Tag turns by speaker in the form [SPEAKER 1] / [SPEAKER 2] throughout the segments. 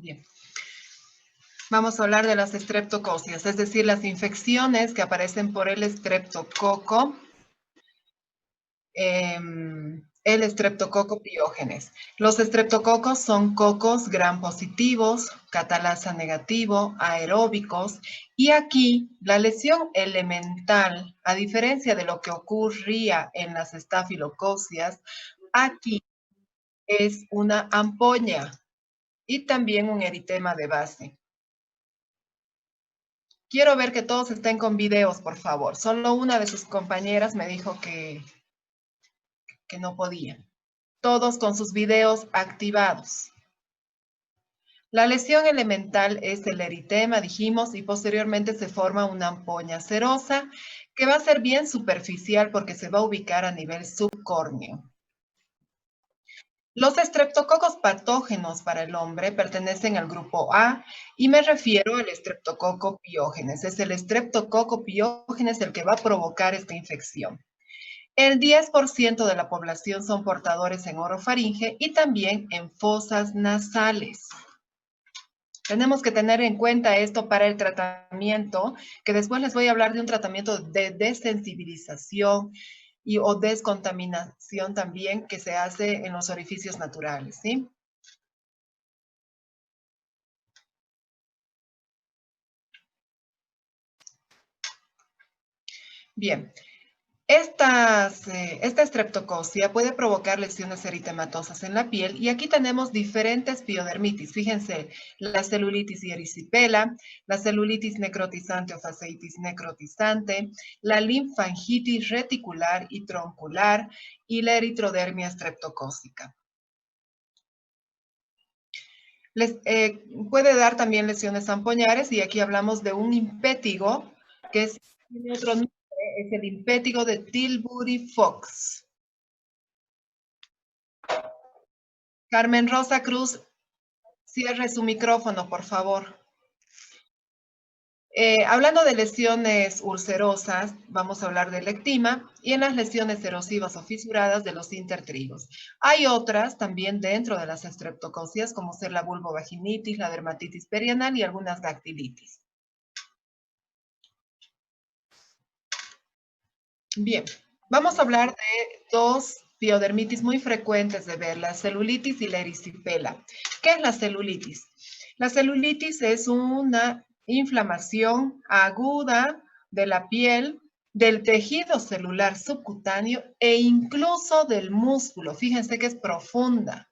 [SPEAKER 1] Bien. Vamos a hablar de las estreptococias, es decir, las infecciones que aparecen por el estreptococo, el estreptococo piógenes. Los estreptococos son cocos gram positivos, catalasa negativo, aeróbicos, y aquí la lesión elemental, a diferencia de lo que ocurría en las estafilococias, aquí es una ampolla y también un eritema de base. Quiero ver que todos estén con videos, por favor. Solo una de sus compañeras me dijo que no podía. Todos con sus videos activados. La lesión elemental es el eritema, dijimos, y posteriormente se forma una ampolla serosa que va a ser bien superficial porque se va a ubicar a nivel subcórneo. Los estreptococos patógenos para el hombre pertenecen al grupo A y me refiero al estreptococo piógenes. Es el estreptococo piógenes el que va a provocar esta infección. El 10% de la población son portadores en orofaringe y también en fosas nasales. Tenemos que tener en cuenta esto para el tratamiento, que después les voy a hablar de un tratamiento de desensibilización o descontaminación también que se hace en los orificios naturales, ¿sí? Bien, esta estreptococia puede provocar lesiones eritematosas en la piel y aquí tenemos diferentes piodermitis. Fíjense, la celulitis y erisipela, la celulitis necrotizante o fasciitis necrotizante, la linfangitis reticular y troncular y la eritrodermia estreptocócica. Puede dar también lesiones ampollares y aquí hablamos de un impétigo que tiene otro nombre, es el impétigo de Tilbury Fox. Carmen Rosa Cruz, cierre su micrófono, por favor. Hablando de lesiones ulcerosas, vamos a hablar del ectima y en las lesiones erosivas o fisuradas de los intertrigos. Hay otras también dentro de las estreptococias, como ser la vulvovaginitis, la dermatitis perianal y algunas dactilitis. Bien, vamos a hablar de dos piodermitis muy frecuentes de ver, la celulitis y la erisipela. ¿Qué es la celulitis? La celulitis es una inflamación aguda de la piel, del tejido celular subcutáneo e incluso del músculo. Fíjense que es profunda.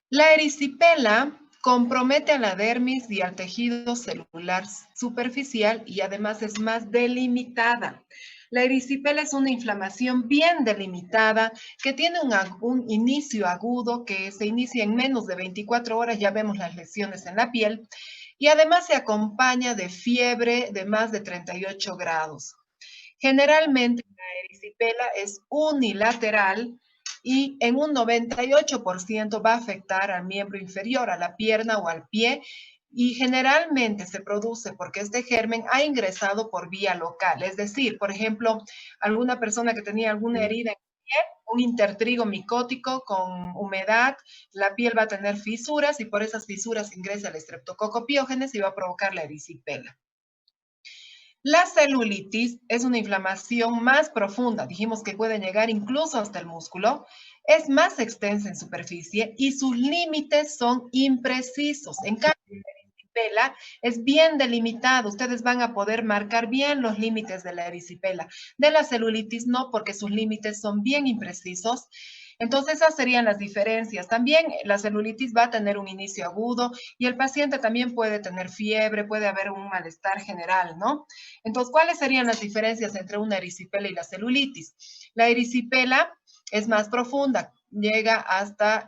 [SPEAKER 1] La erisipela compromete a la dermis y al tejido celular superficial y además es más delimitada. La erisipela es una inflamación bien delimitada que tiene un inicio agudo que se inicia en menos de 24 horas, ya vemos las lesiones en la piel, y además se acompaña de fiebre de más de 38 grados. Generalmente la erisipela es unilateral y en un 98% va a afectar al miembro inferior, a la pierna o al pie, y generalmente se produce porque este germen ha ingresado por vía local. Es decir, por ejemplo, alguna persona que tenía alguna herida en el pie, un intertrigo micótico con humedad, la piel va a tener fisuras y por esas fisuras ingresa el estreptococo piógenes y va a provocar la erisipela. La celulitis es una inflamación más profunda, dijimos que puede llegar incluso hasta el músculo, es más extensa en superficie y sus límites son imprecisos. En cambio, la erisipela es bien delimitado, ustedes van a poder marcar bien los límites de la erisipela. De la celulitis no, porque sus límites son bien imprecisos. Entonces, esas serían las diferencias. También la celulitis va a tener un inicio agudo y el paciente también puede tener fiebre, puede haber un malestar general, ¿no? Entonces, ¿cuáles serían las diferencias entre una erisipela y la celulitis? La erisipela es más profunda, llega hasta,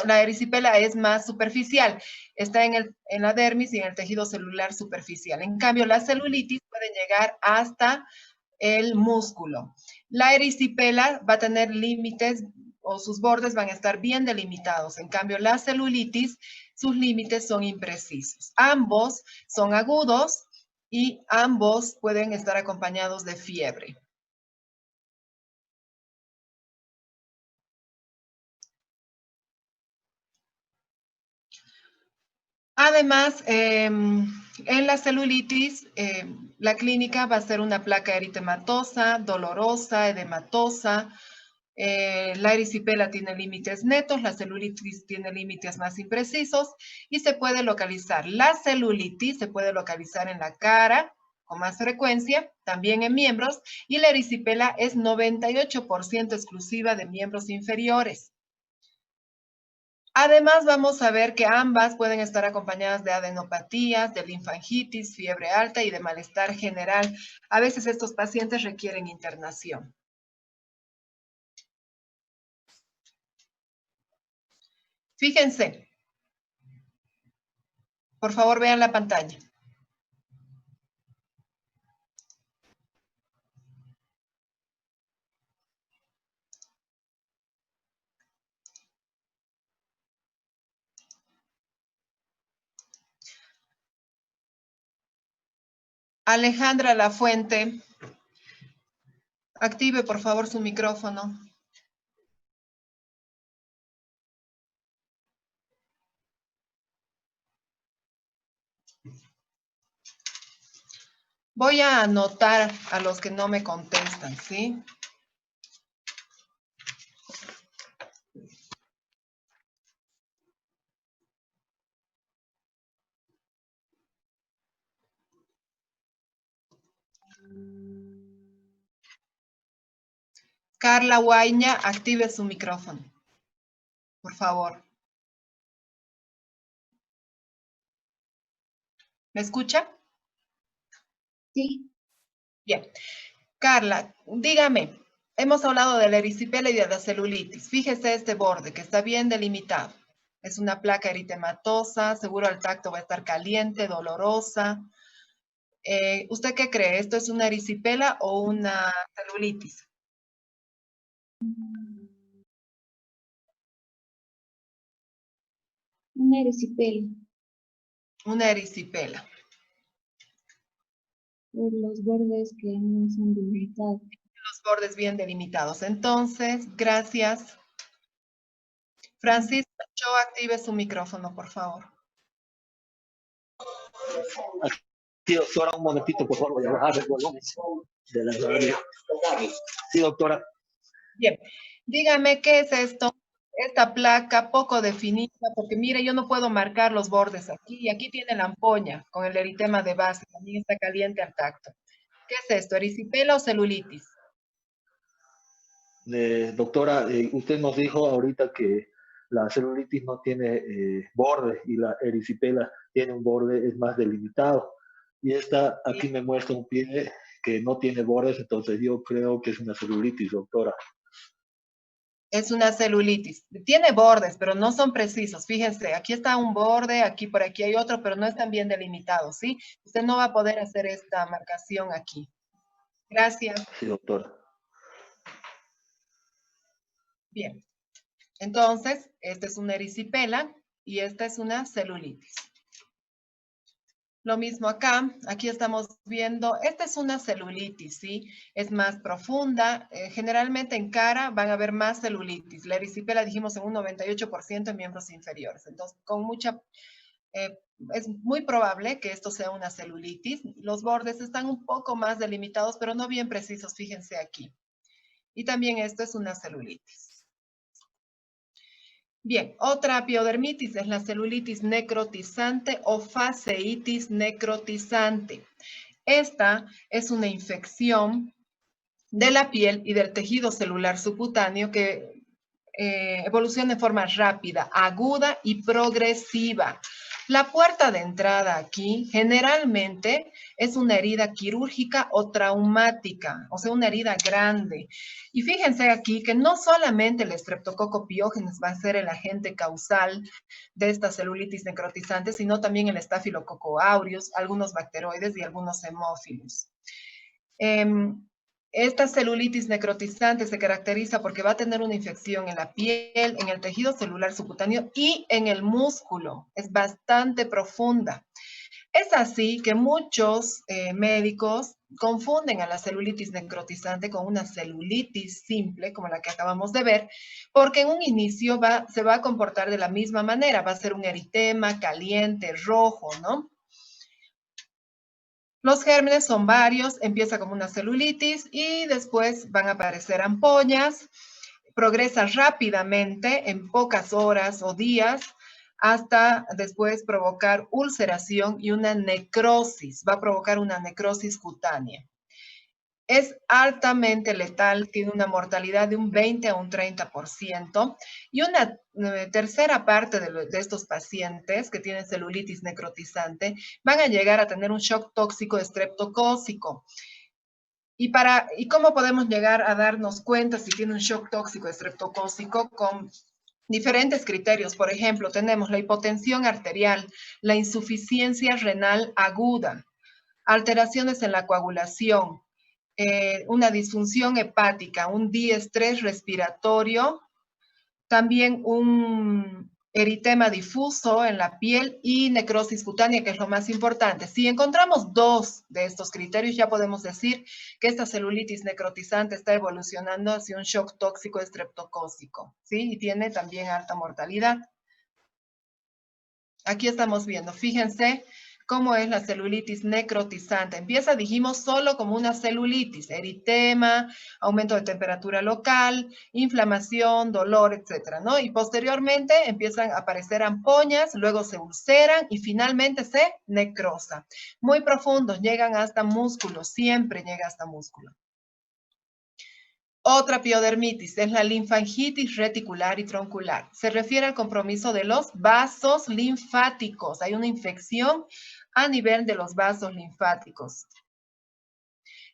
[SPEAKER 1] la erisipela es más superficial, está en la dermis y en el tejido celular superficial. En cambio, la celulitis puede llegar hasta el músculo. La erisipela va a tener límites o sus bordes van a estar bien delimitados. En cambio, la celulitis, sus límites son imprecisos. Ambos son agudos y ambos pueden estar acompañados de fiebre. Además, en la celulitis, la clínica va a ser una placa eritematosa, dolorosa, edematosa. La erisipela tiene límites netos, la celulitis tiene límites más imprecisos y se puede localizar. La celulitis se puede localizar en la cara con más frecuencia, también en miembros, y la erisipela es 98% exclusiva de miembros inferiores. Además, vamos a ver que ambas pueden estar acompañadas de adenopatías, de linfangitis, fiebre alta y de malestar general. A veces estos pacientes requieren internación. Fíjense, por favor vean la pantalla. Alejandra Lafuente, active por favor su micrófono. Voy a anotar a los que no me contestan, ¿sí? Carla Guaña, active su micrófono, por favor. ¿Me escucha?
[SPEAKER 2] Sí.
[SPEAKER 1] Bien. Carla, dígame, hemos hablado de la erisipela y de la celulitis. Fíjese este borde que está bien delimitado. Es una placa eritematosa, seguro al tacto va a estar caliente, dolorosa. ¿Usted qué cree? ¿Esto es una erisipela o una celulitis?
[SPEAKER 2] Una erisipela.
[SPEAKER 1] Una erisipela.
[SPEAKER 2] Por los bordes que no son delimitados.
[SPEAKER 1] Los bordes bien delimitados. Entonces, gracias. Francisco Ochoa, active su micrófono, por favor.
[SPEAKER 3] Sí, doctora, un momentito, por favor, voy a bajar el volumen de la radio. Sí, doctora.
[SPEAKER 1] Bien, dígame qué es esto, esta placa poco definida, porque mire, yo no puedo marcar los bordes aquí, y aquí tiene la ampolla con el eritema de base, también está caliente al tacto. ¿Qué es esto, erisipela o celulitis?
[SPEAKER 3] Doctora, usted nos dijo ahorita que la celulitis no tiene bordes y la erisipela tiene un borde, es más delimitado. Y esta aquí me muestra un pie que no tiene bordes, entonces yo creo que es una celulitis, doctora.
[SPEAKER 1] Es una celulitis. Tiene bordes, pero no son precisos. Fíjense, aquí está un borde, aquí por aquí hay otro, pero no están bien delimitados, ¿sí? Usted no va a poder hacer esta marcación aquí. Gracias.
[SPEAKER 3] Sí, doctora.
[SPEAKER 1] Bien. Entonces, esta es una erisipela y esta es una celulitis. Lo mismo acá, aquí estamos viendo, esta es una celulitis, ¿sí? Es más profunda, generalmente en cara van a haber más celulitis. La erisipela dijimos en un 98% en miembros inferiores. Entonces, es muy probable que esto sea una celulitis. Los bordes están un poco más delimitados, pero no bien precisos, fíjense aquí. Y también esto es una celulitis. Bien, otra piodermitis es la celulitis necrotizante o fasciitis necrotizante. Esta es una infección de la piel y del tejido celular subcutáneo que evoluciona de forma rápida, aguda y progresiva. La puerta de entrada aquí generalmente es una herida quirúrgica o traumática, o sea, una herida grande. Y fíjense aquí que no solamente el Streptococcus pyogenes va a ser el agente causal de esta celulitis necrotizante, sino también el Staphylococcus aureus, algunos bacteroides y algunos hemófilos. Esta celulitis necrotizante se caracteriza porque va a tener una infección en la piel, en el tejido celular subcutáneo y en el músculo. Es bastante profunda. Es así que muchos médicos confunden a la celulitis necrotizante con una celulitis simple, como la que acabamos de ver, porque en un inicio se va a comportar de la misma manera, va a ser un eritema caliente, rojo, ¿no? Los gérmenes son varios, empieza como una celulitis y después van a aparecer ampollas, progresa rápidamente en pocas horas o días hasta después provocar ulceración y una necrosis, va a provocar una necrosis cutánea. Es altamente letal, tiene una mortalidad de un 20 a un 30% y una tercera parte de estos pacientes que tienen celulitis necrotizante van a llegar a tener un shock tóxico estreptocócico. ¿Y cómo podemos llegar a darnos cuenta si tiene un shock tóxico estreptocócico? Con diferentes criterios. Por ejemplo, tenemos la hipotensión arterial, la insuficiencia renal aguda, alteraciones en la coagulación, una disfunción hepática, un diestrés respiratorio, también un eritema difuso en la piel y necrosis cutánea, que es lo más importante. Si encontramos 2 de estos criterios, ya podemos decir que esta celulitis necrotizante está evolucionando hacia un shock tóxico estreptocócico, ¿sí? Y tiene también alta mortalidad. Aquí estamos viendo, fíjense cómo es la celulitis necrotizante. Empieza, dijimos, solo como una celulitis, eritema, aumento de temperatura local, inflamación, dolor, etcétera, ¿no? Y posteriormente empiezan a aparecer ampollas, luego se ulceran y finalmente se necrosa. Muy profundos, llegan hasta músculo, siempre llega hasta músculo. Otra piodermitis es la linfangitis reticular y troncular. Se refiere al compromiso de los vasos linfáticos. Hay una infección a nivel de los vasos linfáticos.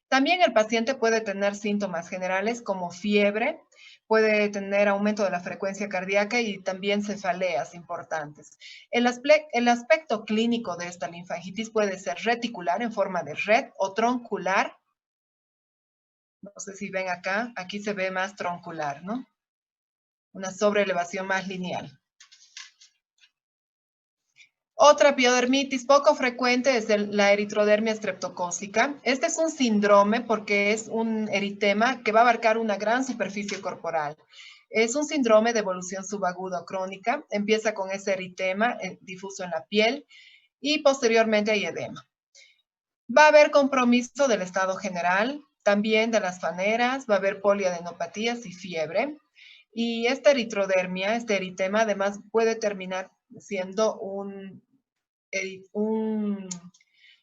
[SPEAKER 1] También el paciente puede tener síntomas generales como fiebre, puede tener aumento de la frecuencia cardíaca y también cefaleas importantes. El aspecto clínico de esta linfangitis puede ser reticular en forma de red o troncular. No sé si ven acá, aquí se ve más troncular, ¿no? Una sobreelevación más lineal. Otra piodermitis poco frecuente es la eritrodermia estreptocócica. Este es un síndrome porque es un eritema que va a abarcar una gran superficie corporal. Es un síndrome de evolución subaguda crónica. Empieza con ese eritema difuso en la piel y posteriormente hay edema. Va a haber compromiso del estado general, también de las faneras, va a haber poliadenopatías y fiebre. Y esta eritrodermia, este eritema, además puede terminar siendo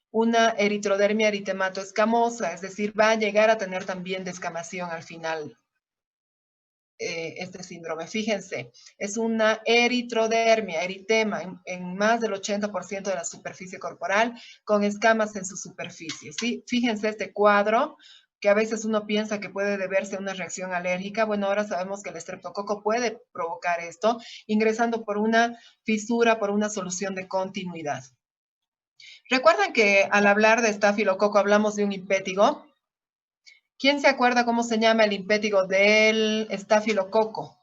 [SPEAKER 1] una eritrodermia eritematoescamosa, es decir, va a llegar a tener también descamación al final. Este síndrome. Fíjense, es una eritrodermia, eritema, en más del 80% de la superficie corporal, con escamas en su superficie, ¿sí? Fíjense este cuadro, que a veces uno piensa que puede deberse a una reacción alérgica. Bueno, ahora sabemos que el estreptococo puede provocar esto, ingresando por una fisura, por una solución de continuidad. ¿Recuerdan que al hablar de estafilococo hablamos de un impétigo? ¿Quién se acuerda cómo se llama el impétigo del estafilococo?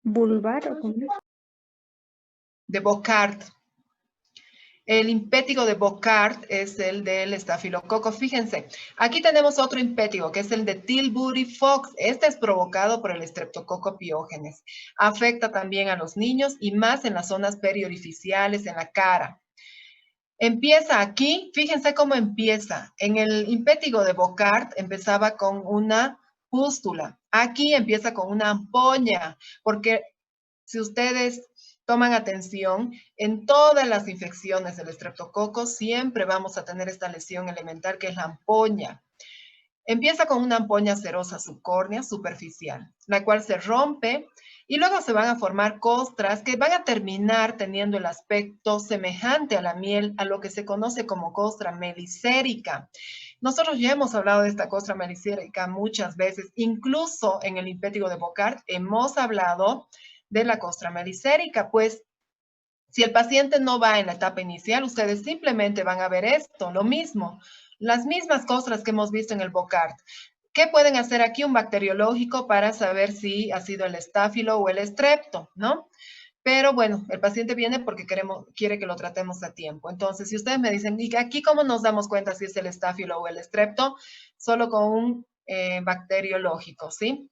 [SPEAKER 4] ¿Vulvar o cómo?
[SPEAKER 1] De Bocard. El impétigo de Bocard es el del estafilococo. Fíjense, aquí tenemos otro impétigo que es el de Tilbury Fox. Este es provocado por el Streptococcus pyogenes. Afecta también a los niños y más en las zonas periorificiales, en la cara. Empieza aquí, fíjense cómo empieza. En el impétigo de Bocard empezaba con una pústula. Aquí empieza con una ampolla, porque si ustedes toman atención, en todas las infecciones del estreptococo siempre vamos a tener esta lesión elemental que es la ampolla. Empieza con una ampolla serosa subcórnea superficial, la cual se rompe y luego se van a formar costras que van a terminar teniendo el aspecto semejante a la miel, a lo que se conoce como costra melicérica. Nosotros ya hemos hablado de esta costra melicérica muchas veces, incluso en el impétigo de Bocard hemos hablado de la costra melicérica, pues si el paciente no va en la etapa inicial, ustedes simplemente van a ver esto, lo mismo, las mismas costras que hemos visto en el Bocard. ¿Qué pueden hacer aquí? Un bacteriológico para saber si ha sido el estáfilo o el estrepto, ¿no? Pero bueno, el paciente viene porque quiere que lo tratemos a tiempo. Entonces, si ustedes me dicen, ¿y aquí cómo nos damos cuenta si es el estáfilo o el estrepto? Solo con un bacteriológico, ¿sí?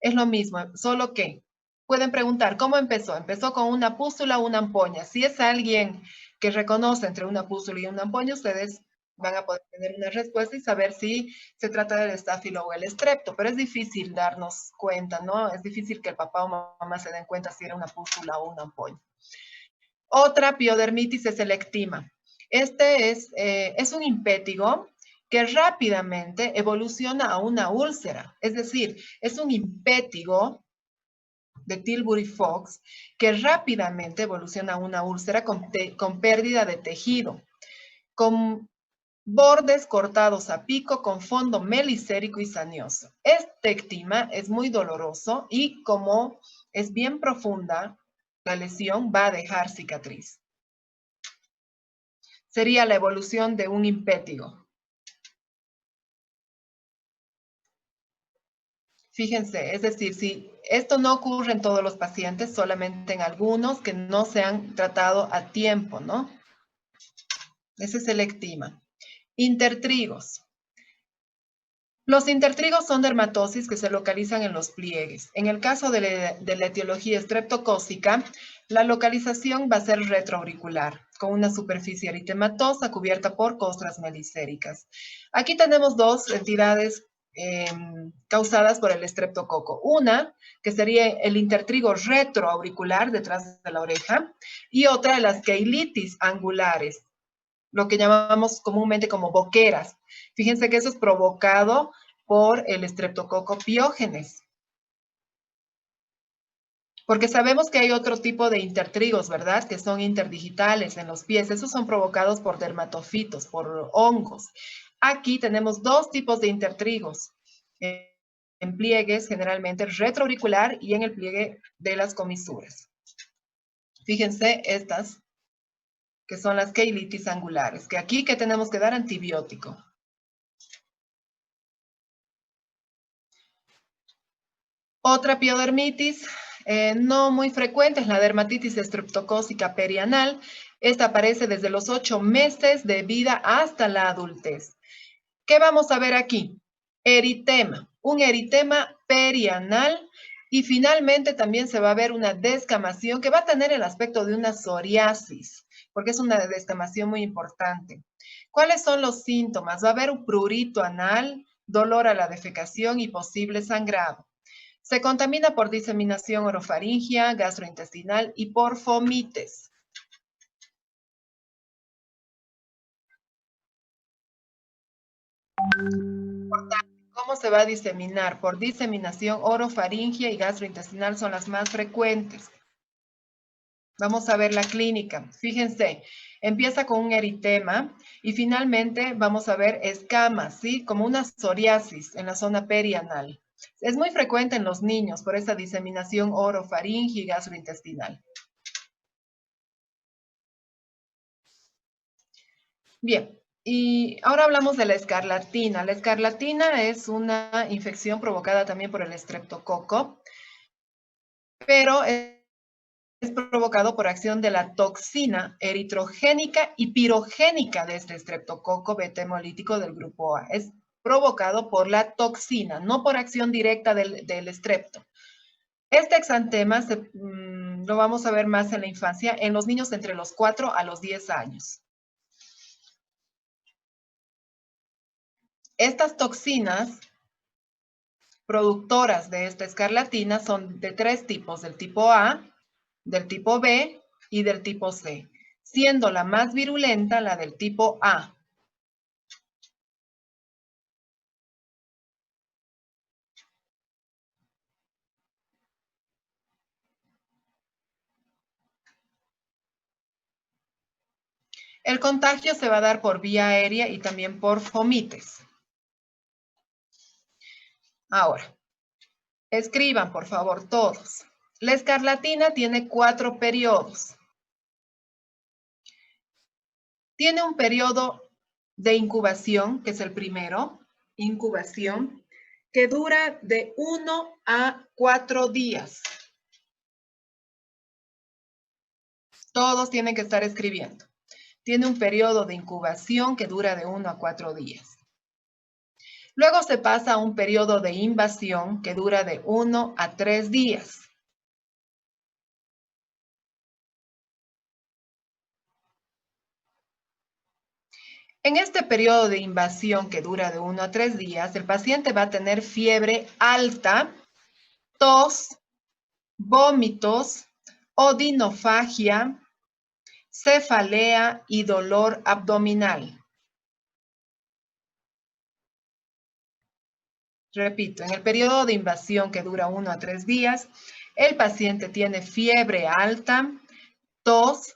[SPEAKER 1] Es lo mismo, solo que pueden preguntar, ¿cómo empezó? ¿Empezó con una pústula o una ampolla? Si es alguien que reconoce entre una pústula y una ampolla, ustedes van a poder tener una respuesta y saber si se trata del estáfilo o el estrepto, pero es difícil darnos cuenta, ¿no? Es difícil que el papá o mamá se den cuenta si era una pústula o una ampolla. Otra piodermitis es el ectima. Este es un impétigo que rápidamente evoluciona a una úlcera, es decir, es un impétigo de Tilbury Fox que rápidamente evoluciona a una úlcera con pérdida de tejido, con bordes cortados a pico, con fondo melicérico y sañoso. Este ectima es muy doloroso y como es bien profunda, la lesión va a dejar cicatriz. Sería la evolución de un impétigo. Fíjense, es decir, si esto no ocurre en todos los pacientes, solamente en algunos que no se han tratado a tiempo, ¿no? Ese es el ectima. Intertrigos. Los intertrigos son dermatosis que se localizan en los pliegues. En el caso de la etiología estreptocócica, la localización va a ser retroauricular, con una superficie eritematosa cubierta por costras melicéricas. Aquí tenemos dos entidades causadas por el estreptococo. Una, que sería el intertrigo retroauricular detrás de la oreja, y otra, las queilitis angulares, lo que llamamos comúnmente como boqueras. Fíjense que eso es provocado por el estreptococo piógenes. Porque sabemos que hay otro tipo de intertrigos, ¿verdad? Que son interdigitales en los pies. Esos son provocados por dermatofitos, por hongos. Aquí tenemos dos tipos de intertrigos. En pliegues, generalmente retroauricular y en el pliegue de las comisuras. Fíjense estas, que son las queilitis angulares, que aquí que tenemos que dar antibiótico. Otra piodermitis no muy frecuente es la dermatitis estreptocócica perianal. Esta aparece desde los 8 meses de vida hasta la adultez. ¿Qué vamos a ver aquí? Eritema, un eritema perianal y finalmente también se va a ver una descamación que va a tener el aspecto de una psoriasis, porque es una descamación muy importante. ¿Cuáles son los síntomas? Va a haber un prurito anal, dolor a la defecación y posible sangrado. Se contamina por diseminación orofaringia, gastrointestinal y por fomites. ¿Cómo se va a diseminar? Por diseminación orofaringia y gastrointestinal son las más frecuentes. Vamos a ver la clínica. Fíjense, empieza con un eritema y finalmente vamos a ver escamas, ¿sí? Como una psoriasis en la zona perianal. Es muy frecuente en los niños por esa diseminación orofaringia y gastrointestinal. Bien, y ahora hablamos de la escarlatina. La escarlatina es una infección provocada también por el estreptococo, pero es provocado por acción de la toxina eritrogénica y pirogénica de este estreptococo beta hemolítico del grupo A. Es provocado por la toxina, no por acción directa del estrepto. Este exantema lo vamos a ver más en la infancia, en los niños entre los 4 a los 10 años. Estas toxinas productoras de esta escarlatina son de 3 tipos, del tipo A, del tipo B y del tipo C, siendo la más virulenta la del tipo A. El contagio se va a dar por vía aérea y también por fomites. Ahora, escriban por favor todos. La escarlatina tiene 4 periodos. Tiene un periodo de incubación, que es el primero, incubación, que dura de 1 a 4 días. Todos tienen que estar escribiendo. Tiene un periodo de incubación que dura de 1 a 4 días. Luego se pasa a un periodo de invasión que dura de 1 a 3 días. En este periodo de invasión que dura de 1 a 3 días, el paciente va a tener fiebre alta, tos, vómitos, odinofagia, cefalea y dolor abdominal. Repito, en el periodo de invasión que dura 1 a 3 días, el paciente tiene fiebre alta, tos,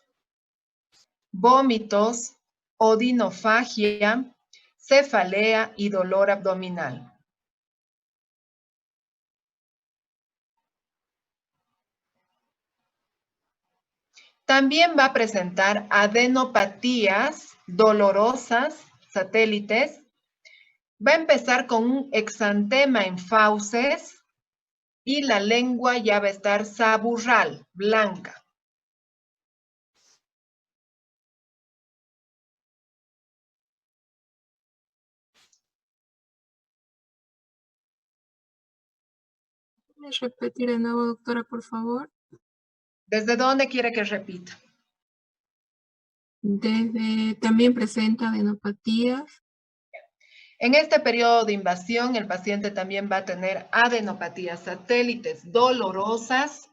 [SPEAKER 1] vómitos, odinofagia, cefalea y dolor abdominal. También va a presentar adenopatías dolorosas, satélites. Va a empezar con un exantema en fauces y la lengua ya va a estar saburral, blanca.
[SPEAKER 5] ¿Puedes repetir de nuevo, doctora, por favor?
[SPEAKER 1] ¿Desde dónde quiere que repita?
[SPEAKER 5] También presenta adenopatías.
[SPEAKER 1] En este periodo de invasión, el paciente también va a tener adenopatías satélites dolorosas,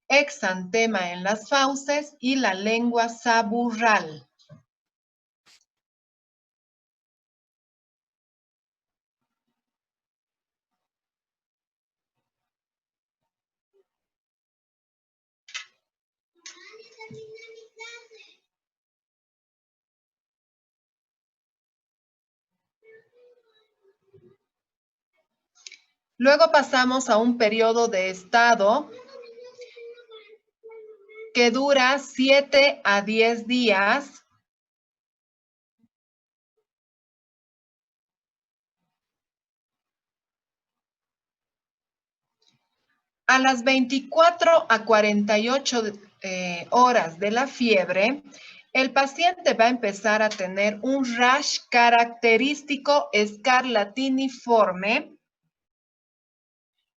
[SPEAKER 1] exantema en las fauces y la lengua saburral. Luego pasamos a un periodo de estado que dura 7 a 10 días. A las 24 a 48 horas de la fiebre, el paciente va a empezar a tener un rash característico escarlatiniforme.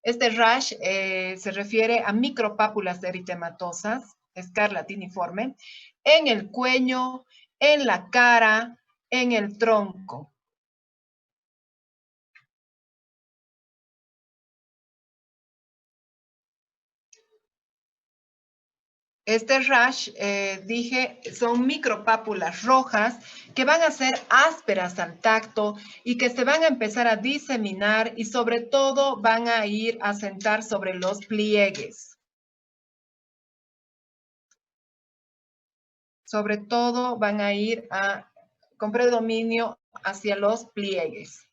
[SPEAKER 1] Este rash se refiere a micropápulas eritematosas, escarlatiniforme, en el cuello, en la cara, en el tronco. Este rash, dije, son micropápulas rojas que van a ser ásperas al tacto y que se van a empezar a diseminar y sobre todo van a ir a sentar sobre los pliegues. Sobre todo van a ir con predominio hacia los pliegues.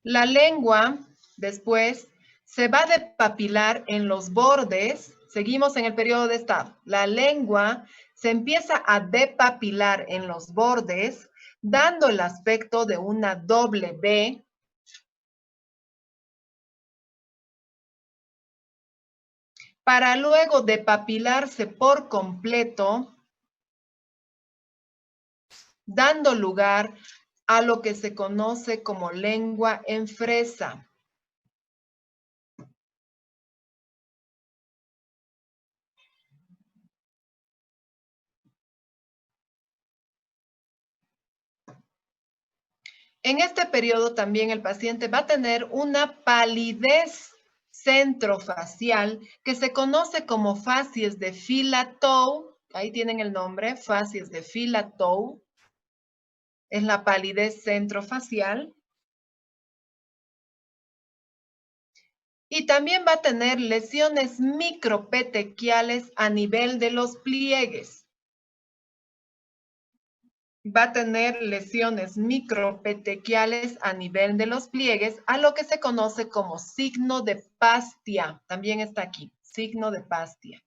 [SPEAKER 1] La lengua, después, se va a depapilar en los bordes. Seguimos en el periodo de estado. La lengua se empieza a depapilar en los bordes, dando el aspecto de una doble B. Para luego depapilarse por completo, dando lugar a lo que se conoce como lengua en fresa. En este periodo también el paciente va a tener una palidez centrofacial que se conoce como facies de Fillatow. Ahí tienen el nombre, facies de Fillatow. Es la palidez centrofacial. Y también va a tener lesiones micropetequiales a nivel de los pliegues. Va a tener lesiones micropetequiales a nivel de los pliegues, a lo que se conoce como signo de Pastia. También está aquí, signo de Pastia.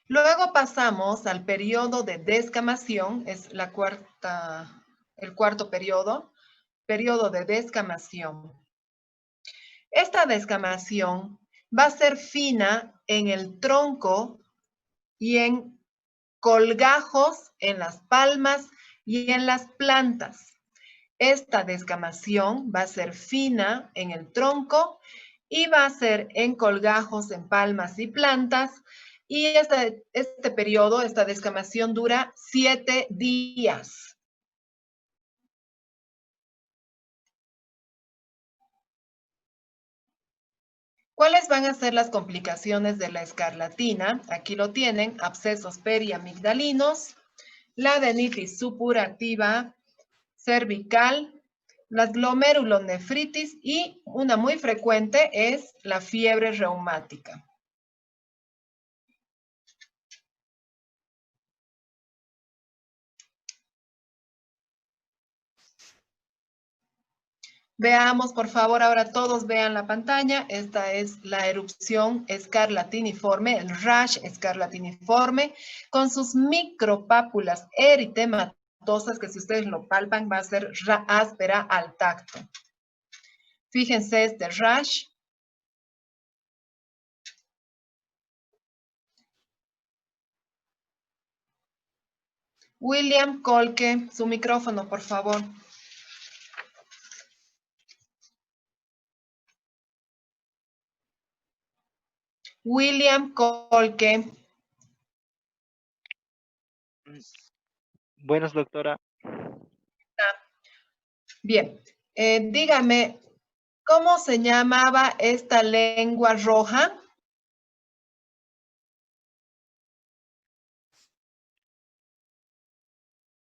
[SPEAKER 1] Luego pasamos al periodo de descamación, es el cuarto periodo de descamación. Esta descamación va a ser fina en el tronco y en colgajos, en las palmas y en las plantas. Esta descamación va a ser fina en el tronco y va a ser en colgajos, en palmas y plantas. Y este periodo, esta descamación dura 7 días. ¿Cuáles van a ser las complicaciones de la escarlatina? Aquí lo tienen, abscesos periamigdalinos, la adenitis supurativa cervical, las glomerulonefritis y una muy frecuente es la fiebre reumática. Veamos, por favor, ahora todos vean la pantalla. Esta es la erupción escarlatiniforme, el rash escarlatiniforme, con sus micropápulas eritematosas, que si ustedes lo palpan va a ser áspera al tacto. Fíjense este rash. William Colque, su micrófono, por favor. William Colque.
[SPEAKER 6] Buenas, doctora.
[SPEAKER 1] Bien, dígame, ¿cómo se llamaba esta lengua roja?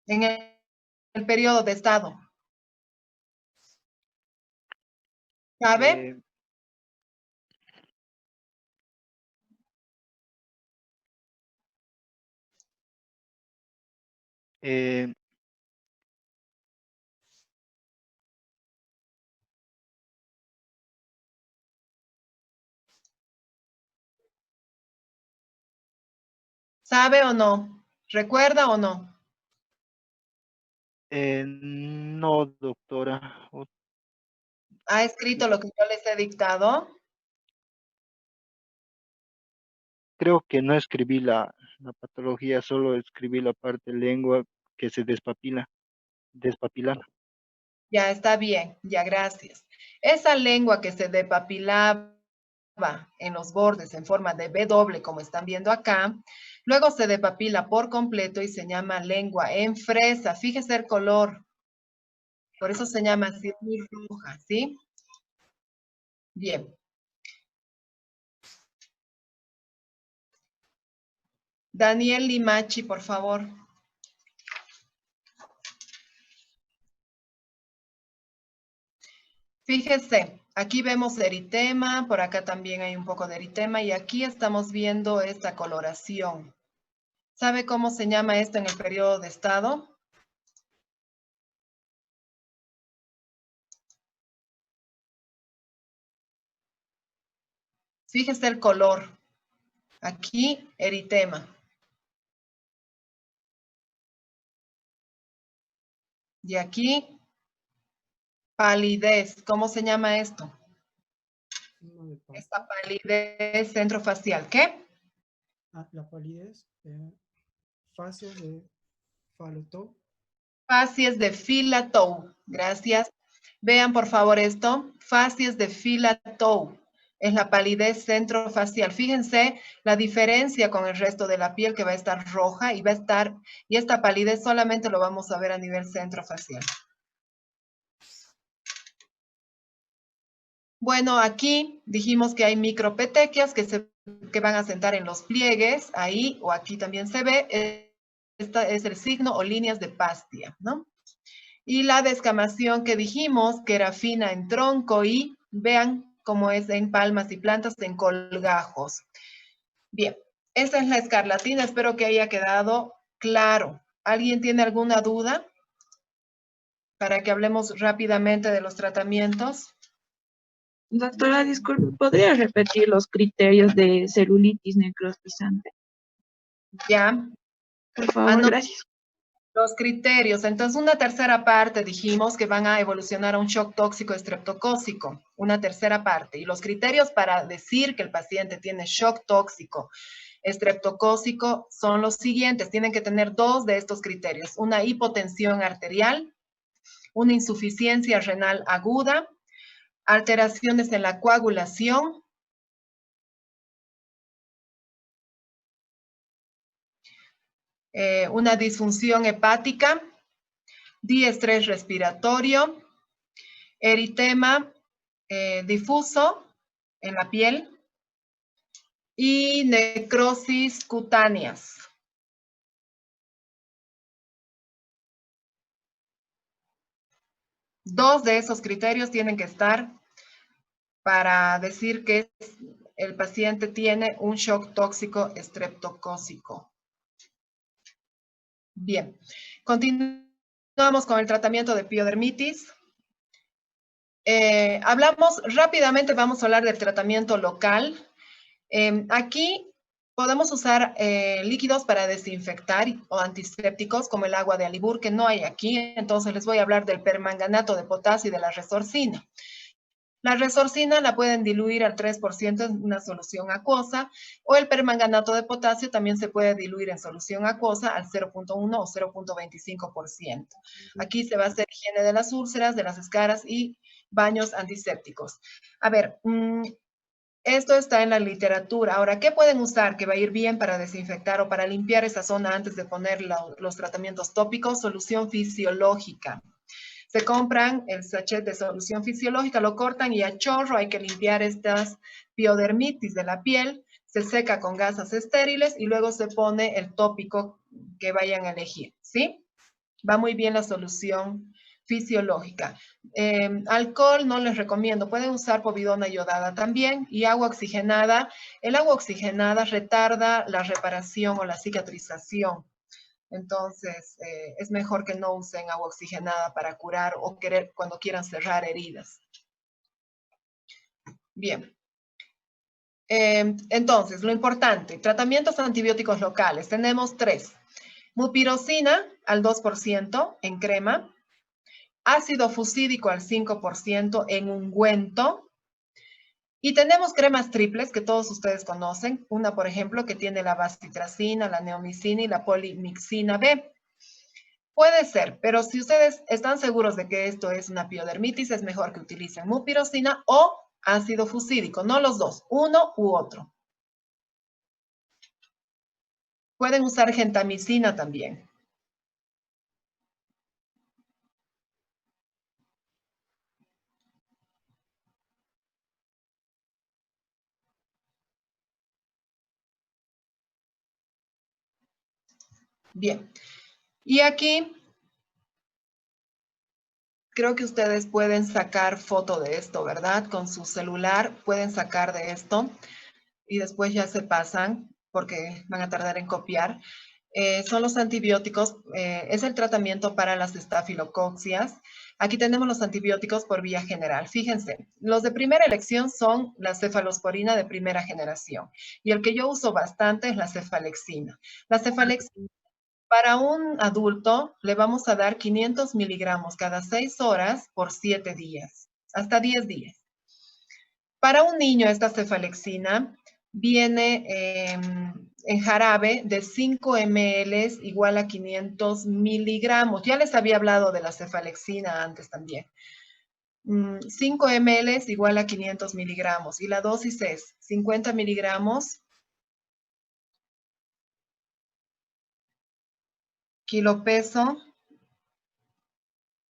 [SPEAKER 1] En el periodo de estado. ¿Sabe? ¿Sabe o no? ¿Recuerda o no?
[SPEAKER 6] No, doctora.
[SPEAKER 1] ¿Ha escrito lo que yo les he dictado?
[SPEAKER 6] Creo que no escribí la patología, solo escribí la parte lengua que se despapila.
[SPEAKER 1] Ya está bien, ya gracias. Esa lengua que se depapilaba en los bordes en forma de W, como están viendo acá, luego se depapila por completo y se llama lengua en fresa. Fíjese el color. Por eso se llama así, muy roja, ¿sí? Bien. Daniel Limachi, por favor. Fíjese, aquí vemos eritema, por acá también hay un poco de eritema y aquí estamos viendo esta coloración. ¿Sabe cómo se llama esto en el periodo de estado? Fíjese el color. Aquí, eritema. Y aquí, palidez. ¿Cómo se llama esto? Esta palidez centrofacial. ¿Qué?
[SPEAKER 7] La palidez, facies de Fallot.
[SPEAKER 1] Facies de Fillatow. Gracias. Vean, por favor, esto. Facies de Fillatow. Es la palidez centrofacial. Fíjense la diferencia con el resto de la piel que va a estar roja y y esta palidez solamente lo vamos a ver a nivel centrofacial. Bueno, aquí dijimos que hay micropetequias que van a sentar en los pliegues, ahí o aquí también se ve. Este es el signo o líneas de Pastia, ¿no? Y la descamación que dijimos que era fina en tronco y vean cómo es en palmas y plantas en colgajos. Bien, esta es la escarlatina, espero que haya quedado claro. ¿Alguien tiene alguna duda? Para que hablemos rápidamente de los tratamientos.
[SPEAKER 5] Doctora, disculpe, ¿podría repetir los criterios de celulitis necrotizante?
[SPEAKER 1] Ya.
[SPEAKER 5] Por favor,
[SPEAKER 1] Anota
[SPEAKER 5] gracias.
[SPEAKER 1] los criterios. Entonces, una tercera parte dijimos que van a evolucionar a un shock tóxico estreptocócico. Una tercera parte. Y los criterios para decir que el paciente tiene shock tóxico estreptocócico son los siguientes. Tienen que tener 2 de estos criterios. Una hipotensión arterial, una insuficiencia renal aguda, alteraciones en la coagulación, una disfunción hepática, diestrés respiratorio, eritema difuso en la piel y necrosis cutáneas. Dos de esos criterios tienen que estar para decir que el paciente tiene un shock tóxico estreptocócico. Bien, continuamos con el tratamiento de piodermitis. Hablamos rápidamente, vamos a hablar del tratamiento local. Aquí podemos usar líquidos para desinfectar o antisépticos como el agua de Alibur, que no hay aquí, entonces les voy a hablar del permanganato de potasio y de la Resorcina. La Resorcina la pueden diluir al 3% en una solución acuosa, o el permanganato de potasio también se puede diluir en solución acuosa al 0.1 o 0.25%. Aquí se va a hacer higiene de las úlceras, de las escaras y baños antisépticos. A ver, esto está en la literatura. Ahora, ¿qué pueden usar que va a ir bien para desinfectar o para limpiar esa zona antes de poner los tratamientos tópicos? Solución fisiológica. Se compran el sachet de solución fisiológica, lo cortan y a chorro hay que limpiar estas piodermitis de la piel, se seca con gasas estériles y luego se pone el tópico que vayan a elegir, ¿sí? Va muy bien la solución fisiológica. Alcohol no les recomiendo, pueden usar povidona iodada también y agua oxigenada. El agua oxigenada retarda la reparación o la cicatrización. Entonces, es mejor que no usen agua oxigenada para curar o cuando quieran cerrar heridas. Bien. Entonces, lo importante, tratamientos antibióticos locales. Tenemos 3. Mupirocina al 2% en crema. Ácido fusídico al 5% en ungüento. Y tenemos cremas triples que todos ustedes conocen. Una, por ejemplo, que tiene la bacitracina, la neomicina y la polimixina B. Puede ser, pero si ustedes están seguros de que esto es una piodermitis, es mejor que utilicen mupirocina o ácido fusídico, no los dos, uno u otro. Pueden usar gentamicina también. Bien, y aquí creo que ustedes pueden sacar foto de esto, ¿verdad? Con su celular pueden sacar de esto y después ya se pasan porque van a tardar en copiar. Son los antibióticos, es el tratamiento para las estafilocoxias. Aquí tenemos los antibióticos por vía general. Fíjense, los de primera elección son la cefalosporina de primera generación y el que yo uso bastante es la cefalexina. La cefalexina para un adulto le vamos a dar 500 miligramos cada 6 horas por 7 días, hasta 10 días. Para un niño esta cefalexina viene en jarabe de 5 ml igual a 500 miligramos. Ya les había hablado de la cefalexina antes también. 5 ml igual a 500 miligramos y la dosis es 50 miligramos kilopeso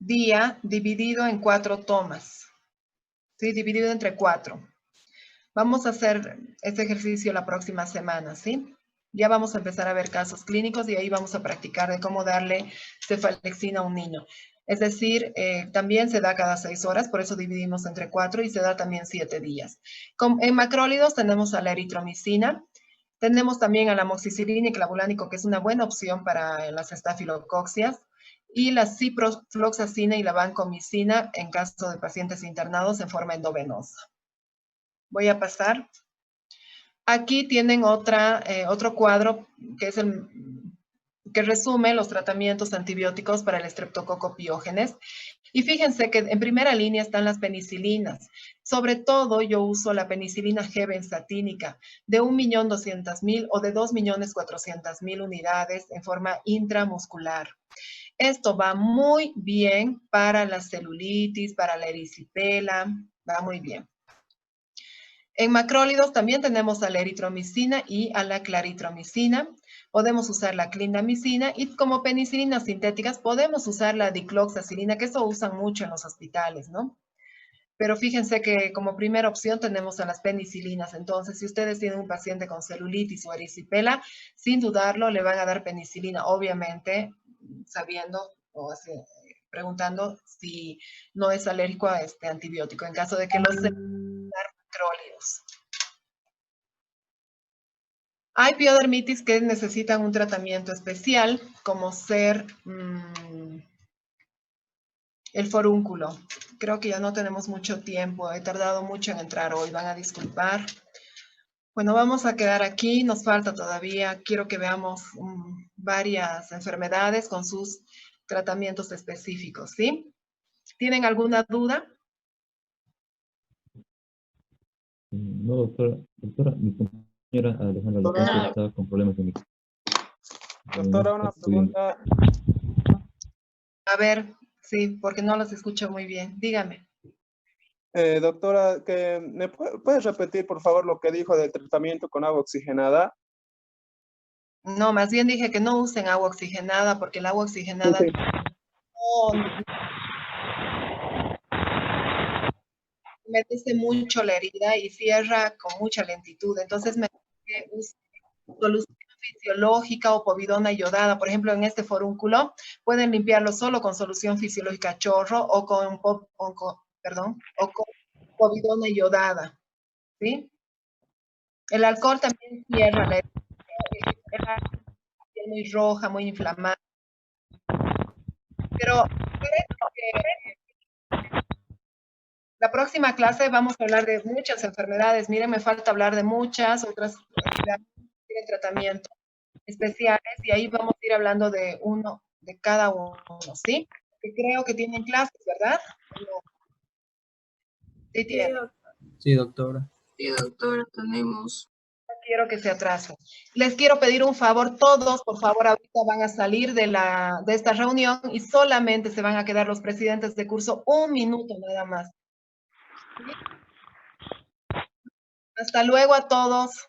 [SPEAKER 1] día dividido en 4 tomas. ¿Sí? Dividido entre 4. Vamos a hacer este ejercicio la próxima semana, ¿sí? Ya vamos a empezar a ver casos clínicos y ahí vamos a practicar de cómo darle cefalexina a un niño. Es decir, también se da cada 6 horas, por eso dividimos entre 4 y se da también 7 días. En macrólidos tenemos a la eritromicina, tenemos también a la amoxicilina y clavulánico, que es una buena opción para las estafilocoxias, y la ciprofloxacina y la vancomicina en caso de pacientes internados en forma endovenosa. Voy a pasar Aquí tienen otro cuadro que es que resume los tratamientos antibióticos para el estreptococo piógenes. Y fíjense que en primera línea están las penicilinas. Sobre todo yo uso la penicilina G benzatínica de 1.200.000 o de 2.400.000 unidades en forma intramuscular. Esto va muy bien para la celulitis, para la erisipela, va muy bien. En macrólidos también tenemos a la eritromicina y a la claritromicina. Podemos usar la clindamicina y como penicilinas sintéticas podemos usar la dicloxacilina, que eso usan mucho en los hospitales, ¿no? Pero fíjense que como primera opción tenemos a las penicilinas. Entonces, si ustedes tienen un paciente con celulitis o erisipela, sin dudarlo le van a dar penicilina, obviamente sabiendo o preguntando si no es alérgico a este antibiótico, en caso de que los macrólidos. Hay piodermitis que necesitan un tratamiento especial, como ser el forúnculo. Creo que ya no tenemos mucho tiempo, he tardado mucho en entrar hoy, van a disculpar. Bueno, vamos a quedar aquí, nos falta todavía, quiero que veamos varias enfermedades con sus tratamientos específicos, ¿sí? ¿Tienen alguna duda?
[SPEAKER 8] No, doctora. Doctora, mi compañera Alejandra López está con problemas de micro.
[SPEAKER 9] Doctora, una pregunta.
[SPEAKER 1] A ver, sí, porque no los escucho muy bien. Dígame.
[SPEAKER 9] Doctora, ¿me puedes repetir, por favor, lo que dijo del tratamiento con agua oxigenada?
[SPEAKER 1] No, más bien dije que no usen agua oxigenada, porque el agua oxigenada
[SPEAKER 9] Sí.
[SPEAKER 1] mete mucho la herida y cierra con mucha lentitud. Entonces, me que use solución fisiológica o povidona iodada. Por ejemplo, en este forúnculo, pueden limpiarlo solo con solución fisiológica chorro o con povidona iodada, ¿sí? El alcohol también cierra la herida, es muy roja, muy inflamada. Pero la próxima clase vamos a hablar de muchas enfermedades. Miren, me falta hablar de muchas otras enfermedades que tienen tratamiento especiales y ahí vamos a ir hablando de uno, de cada uno, ¿sí? Que creo que tienen clases, ¿verdad? Sí, tienen.
[SPEAKER 10] Sí, doctora.
[SPEAKER 5] Sí, doctora, tenemos.
[SPEAKER 1] No quiero que se atrasen. Les quiero pedir un favor, todos, por favor, ahorita van a salir de esta reunión y solamente se van a quedar los presidentes de curso 1 minuto nada más. ¿Sí? Hasta luego a todos.